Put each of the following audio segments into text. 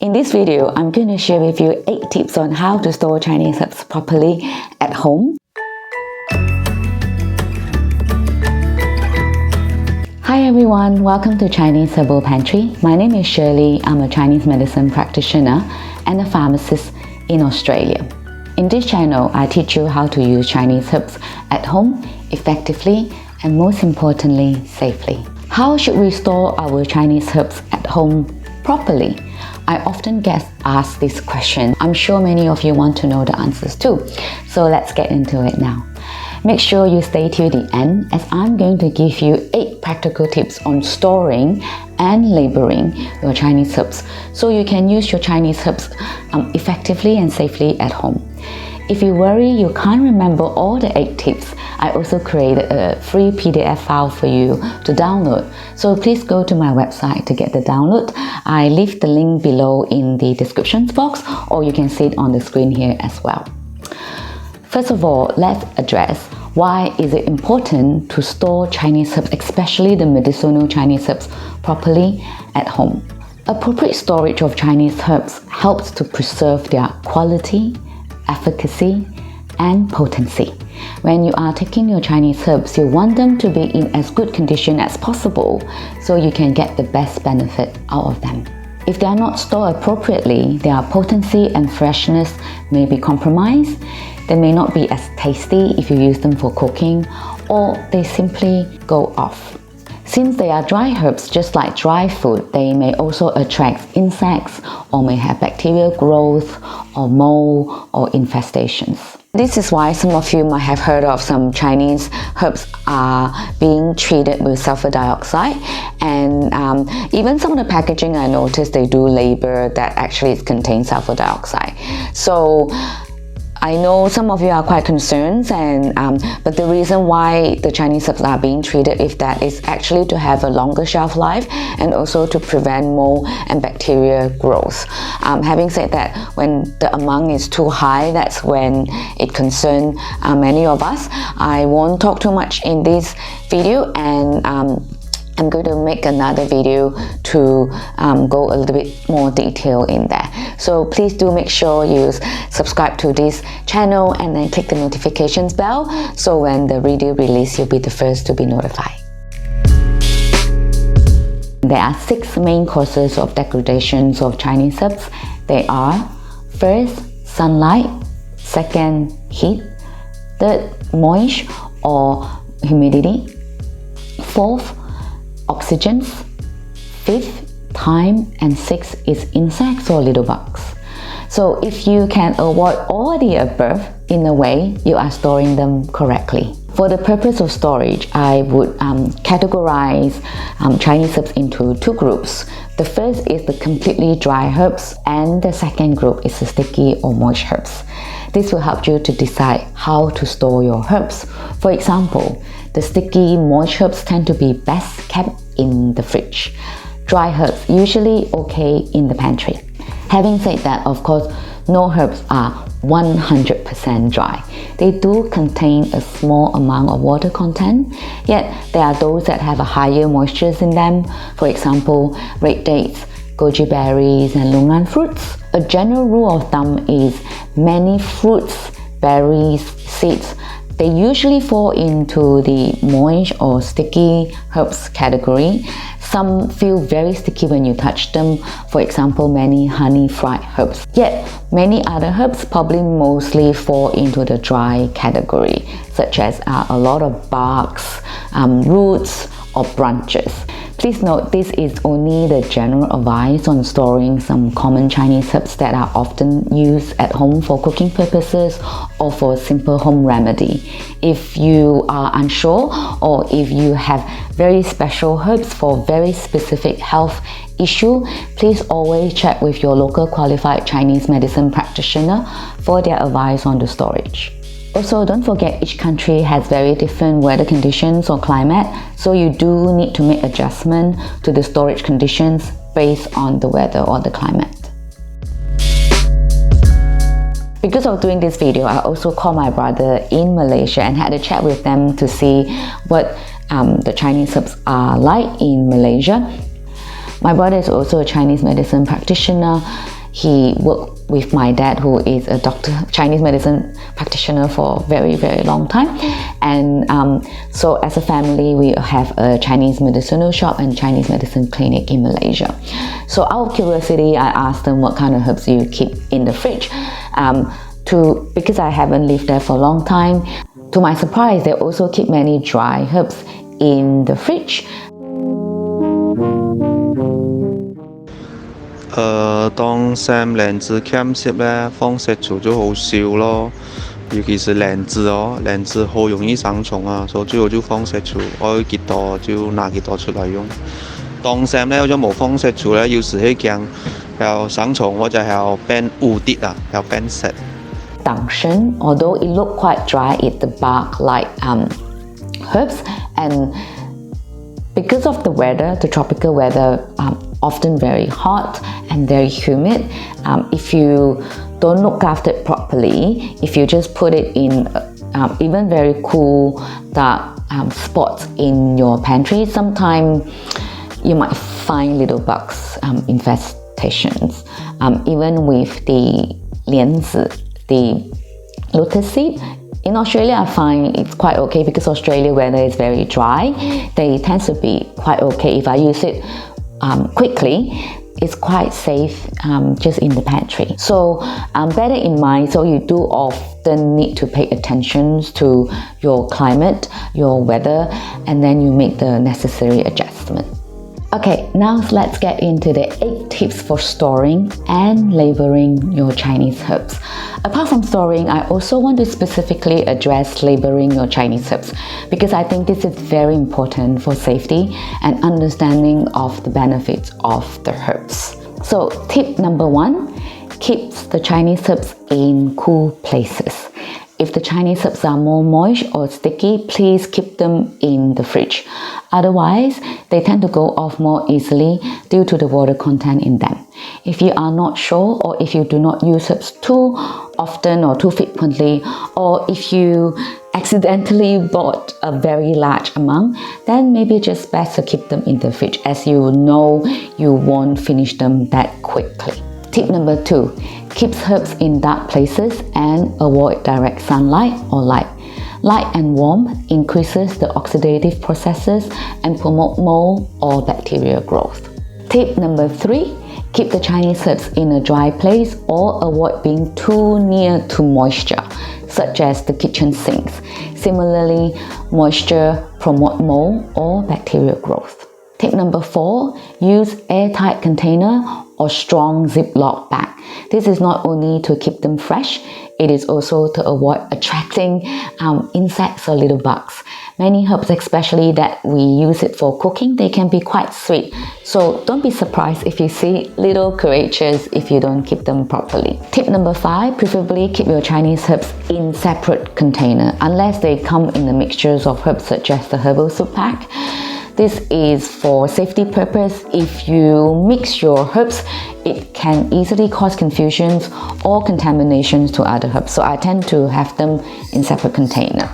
In this video, I'm going to share with you 8 tips on how to store Chinese herbs properly at home. Hi everyone, welcome to Chinese Herbal Pantry. My name is Shirley. I'm a Chinese medicine practitioner and a pharmacist in Australia. In this channel, I teach you how to use Chinese herbs at home effectively and most importantly, safely. How should we store our Chinese herbs at home properly? I often get asked this question. I'm sure many of you want to know the answers too. So let's get into it now. Make sure you stay till the end as I'm going to give you 8 practical tips on storing and labeling your Chinese herbs so you can use your Chinese herbs effectively and safely at home. If you worry you can't remember all the 8 tips, I also created a free PDF file for you to download. So please go to my website to get the download. I leave the link below in the description box, or you can see it on the screen here as well. First of all, let's address why is it important to store Chinese herbs, especially the medicinal Chinese herbs, properly at home. Appropriate storage of Chinese herbs helps to preserve their quality, efficacy, and potency. When you are taking your Chinese herbs, you want them to be in as good condition as possible so you can get the best benefit out of them. If they are not stored appropriately, their potency and freshness may be compromised. They may not be as tasty if you use them for cooking, or they simply go off. Since they are dry herbs, just like dry food, they may also attract insects or may have bacterial growth or mold or infestations. This is why some of you might have heard of some Chinese herbs are being treated with sulfur dioxide, and even some of the packaging I noticed they do label that actually it contains sulfur dioxide. So I know some of you are quite concerned, but the reason why the Chinese herbs are being treated with that is actually to have a longer shelf life and also to prevent mold and bacteria growth. Having said that, when the amount is too high, that's when it concerns many of us. I won't talk too much in this video, and I'm going to make another video to go a little bit more detail in there. So please do make sure you subscribe to this channel and then click the notifications bell so when the video release you'll be the first to be notified. There are 6 main causes of degradation of Chinese herbs. They are: first, sunlight; second, heat; third, moisture or humidity; fourth, oxygen; 5th, time; and 6th is insects or little bugs. So if you can avoid all the above, in a way you are storing them correctly. For the purpose of storage, I would categorize Chinese herbs into 2 groups. The first is the completely dry herbs, and the second group is the sticky or moist herbs. This will help you to decide how to store your herbs. For example, the sticky moist herbs tend to be best kept in the fridge. Dry herbs usually okay in the pantry. Having said that, of course, no herbs are 100% dry. They do contain a small amount of water content, yet there are those that have a higher moisture in them. For example, red dates, goji berries, and longan fruits. A general rule of thumb is many fruits, berries, seeds, they usually fall into the moist or sticky herbs category. Some feel very sticky when you touch them, for example, many honey fried herbs. Yet, many other herbs probably mostly fall into the dry category, such as a lot of barks, roots, or branches. Please note this is only the general advice on storing some common Chinese herbs that are often used at home for cooking purposes or for simple home remedy. If you are unsure, or if you have very special herbs for very specific health issue, please always check with your local qualified Chinese medicine practitioner for their advice on the storage. Also, don't forget each country has very different weather conditions or climate, so you do need to make adjustment to the storage conditions based on the weather or the climate. Because of doing this video, I also called my brother in Malaysia and had a chat with them to see what the Chinese herbs are like in Malaysia. My brother is also a Chinese medicine practitioner. He worked with my dad, who is a doctor, Chinese medicine practitioner for a very, very long time. And so as a family, we have a Chinese medicinal shop and Chinese medicine clinic in Malaysia. So out of curiosity, I asked them what kind of herbs you keep in the fridge. Because I haven't lived there for a long time, to my surprise, they also keep many dry herbs in the fridge. 當 Sam 靚字欠攝咧，放食槽就好少咯。尤其是靚字哦，靚字好容易生蟲啊，所以最好就放食槽，愛幾多就拿幾多出嚟用。當 Sam 咧，有咗冇放食槽咧，要時係驚有生蟲或者係變污啲啊，有變色。當參, although it looked quite dry, it's the bark like herbs, and because of the weather, the tropical weather, often very hot and very humid. If you don't look after it properly, if you just put it in even very cool, dark spots in your pantry, sometimes you might find little bugs infestations. Even with the 莲子, the lotus seed, in Australia, I find it's quite okay because Australia weather is very dry. They tend to be quite okay. If I use it quickly, it's quite safe just in the pantry. So bear it in mind. So you do often need to pay attention to your climate, your weather, and then you make the necessary adjustment. Okay, now let's get into the 8 tips for storing and labeling your Chinese herbs. Apart from storing, I also want to specifically address labeling your Chinese herbs because I think this is very important for safety and understanding of the benefits of the herbs. So tip number 1, keep the Chinese herbs in cool places. If the Chinese herbs are more moist or sticky, please keep them in the fridge. Otherwise, they tend to go off more easily due to the water content in them. If you are not sure, or if you do not use herbs too often or too frequently, or if you accidentally bought a very large amount, then maybe just best to keep them in the fridge, as you know you won't finish them that quickly. Tip number 2, keep herbs in dark places and avoid direct sunlight or light. Light and warmth increases the oxidative processes and promote mold or bacterial growth. Tip number 3, keep the Chinese herbs in a dry place or avoid being too near to moisture, such as the kitchen sinks. Similarly, moisture promotes mold or bacterial growth. Tip number 4, use airtight container or strong ziplock bag. This is not only to keep them fresh, it is also to avoid attracting insects or little bugs. Many herbs, especially that we use it for cooking, they can be quite sweet. So don't be surprised if you see little creatures if you don't keep them properly. Tip number 5, preferably keep your Chinese herbs in separate container unless they come in the mixtures of herbs such as the herbal soup pack. This is for safety purpose. If you mix your herbs, it can easily cause confusions or contaminations to other herbs. So I tend to have them in separate container.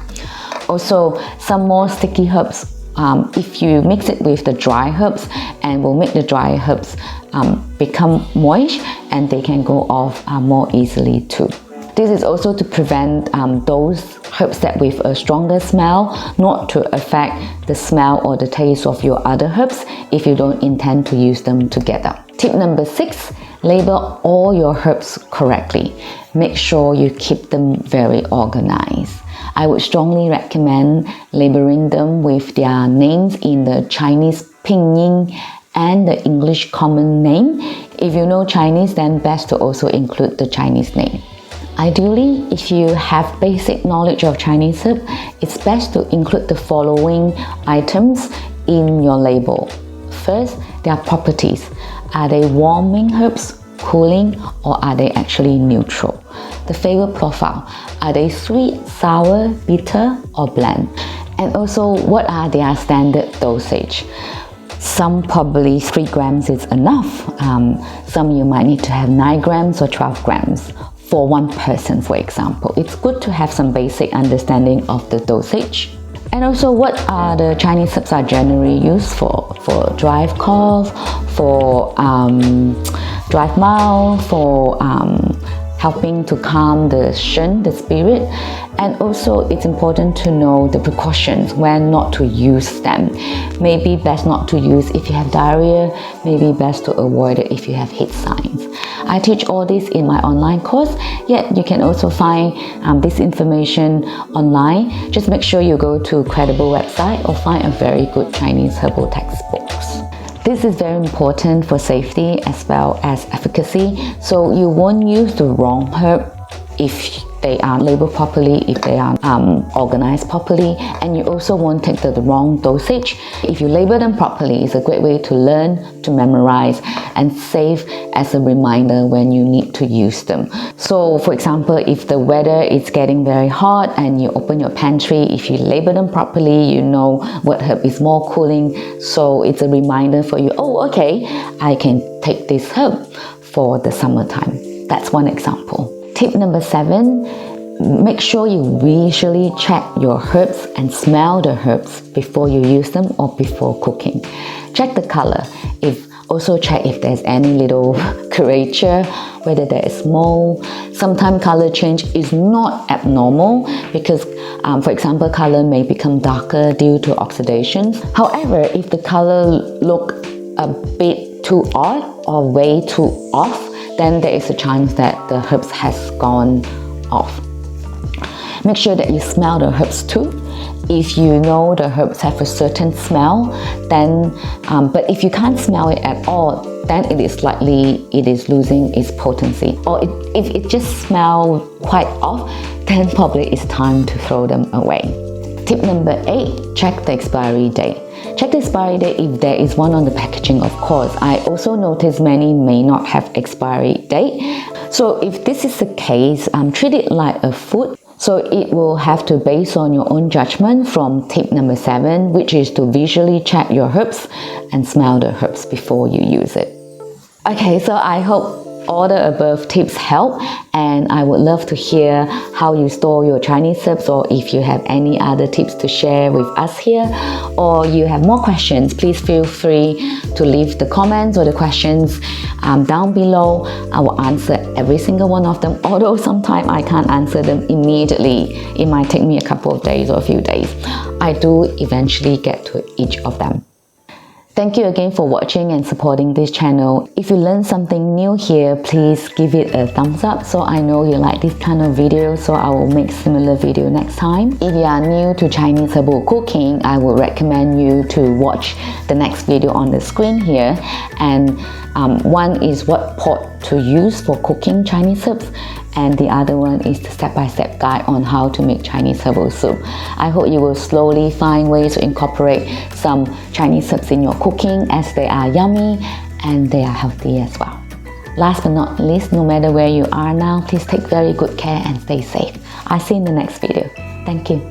Also, some more sticky herbs, if you mix it with the dry herbs, and will make the dry herbs become moist and they can go off more easily too. This is also to prevent those herbs that with a stronger smell not to affect the smell or the taste of your other herbs if you don't intend to use them together. Tip number 6, label all your herbs correctly. Make sure you keep them very organized. I would strongly recommend labeling them with their names in the Chinese pinyin and the English common name. If you know Chinese, then best to also include the Chinese name. Ideally, if you have basic knowledge of Chinese herb, it's best to include the following items in your label. First, their properties. Are they warming herbs, cooling, or are they actually neutral? The flavor profile. Are they sweet, sour, bitter, or bland? And also, what are their standard dosage? Some probably 3 grams is enough. Some you might need to have 9 grams or 12 grams. For one person, for example, it's good to have some basic understanding of the dosage. And also, what are the Chinese herbs are generally used for? For dry cough, for dry mouth, for helping to calm the shen, the spirit. And also, it's important to know the precautions when not to use them. Maybe best not to use if you have diarrhea, maybe best to avoid it if you have heat signs. I teach all this in my online course, yet you can also find this information online. Just make sure you go to a credible website or find a very good Chinese herbal textbooks. This is very important for safety as well as efficacy, so you won't use the wrong herb if they are labeled properly, if they are organized properly, and you also won't take the wrong dosage. If you label them properly, it's a great way to learn, to memorize, and save as a reminder when you need to use them. So for example, if the weather is getting very hot and you open your pantry, if you label them properly, you know what herb is more cooling, so it's a reminder for you, oh okay, I can take this herb for the summertime. That's one example. Tip number 7, make sure you visually check your herbs and smell the herbs before you use them or before cooking. Check the color. Also check if there's any little curvature, whether there is mold. Sometimes color change is not abnormal because, for example, color may become darker due to oxidation. However, if the color look a bit too odd or way too off, then there is a chance that the herbs has gone off. Make sure that you smell the herbs too. If you know the herbs have a certain smell, then but if you can't smell it at all, then it is likely it is losing its potency. Or if it just smells quite off, then probably it's time to throw them away. Tip number 8, check the expiry date. Check the expiry date if there is one on the packaging, of course. I also noticed many may not have expiry date. So if this is the case, treat it like a food. So it will have to base on your own judgment from tip number 7, which is to visually check your herbs and smell the herbs before you use it. Okay, so I hope all the above tips help, and I would love to hear how you store your Chinese herbs, or if you have any other tips to share with us here, or you have more questions, please feel free to leave the comments or the questions down below. I will answer every single one of them, although sometimes I can't answer them immediately. It might take me a couple of days or a few days. I do eventually get to each of them. Thank you again for watching and supporting this channel. If you learned something new here, please give it a thumbs up so I know you like this kind of video, so I will make similar video next time. If you are new to Chinese herbal cooking, I would recommend you to watch the next video on the screen here. And one is what pot to use for cooking Chinese herbs, and the other one is the step-by-step guide on how to make Chinese herbal soup. I hope you will slowly find ways to incorporate some Chinese herbs in your cooking, as they are yummy and they are healthy as well. Last but not least, no matter where you are now, please take very good care and stay safe. I'll see you in the next video. Thank you.